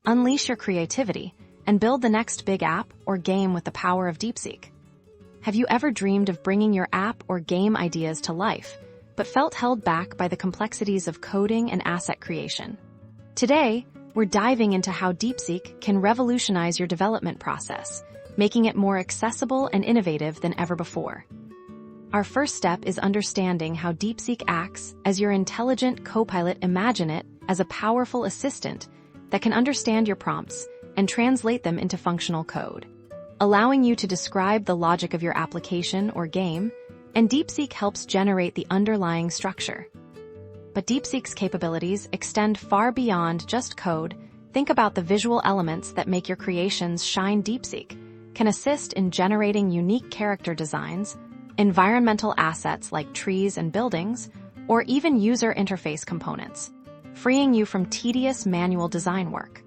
Unleash your creativity and build the next big app or game with the power of Deepseek. Have you ever dreamed of bringing your app or game ideas to life, but felt held back by the complexities of coding and asset creation? Today, we're diving into how Deepseek can revolutionize your development process, making it more accessible and innovative than ever before. Our first step is understanding how Deepseek acts as your intelligent Copilot. Imagine it as a powerful assistant that can understand your prompts and translate them into functional code, allowing you to describe the logic of your application or game, and Deepseek helps generate the underlying structure. But Deepseek's capabilities extend far beyond just code. Think about the visual elements that make your creations shine. Deepseek can assist in generating unique character designs, environmental assets like trees and buildings, or even user interface components, freeing you from tedious manual design work.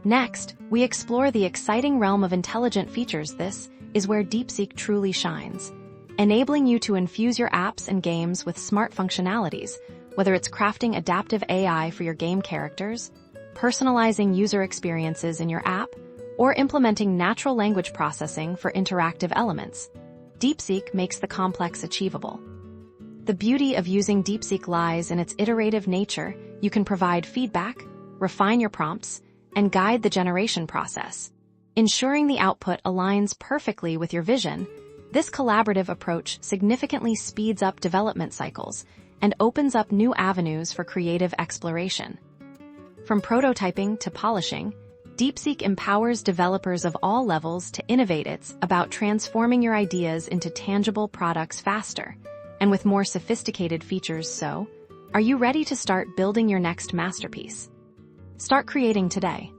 Next, we explore the exciting realm of intelligent features. This is where Deepseek truly shines, enabling you to infuse your apps and games with smart functionalities, whether it's crafting adaptive AI for your game characters, personalizing user experiences in your app, or implementing natural language processing for interactive elements. Deepseek makes the complex achievable. The beauty of using Deepseek lies in its iterative nature. You can provide feedback, refine your prompts, and guide the generation process, ensuring the output aligns perfectly with your vision. This collaborative approach significantly speeds up development cycles and opens up new avenues for creative exploration. From prototyping to polishing, Deepseek empowers developers of all levels to innovate. It's about transforming your ideas into tangible products faster and with more sophisticated features. So, are you ready to start building your next masterpiece? Start creating today.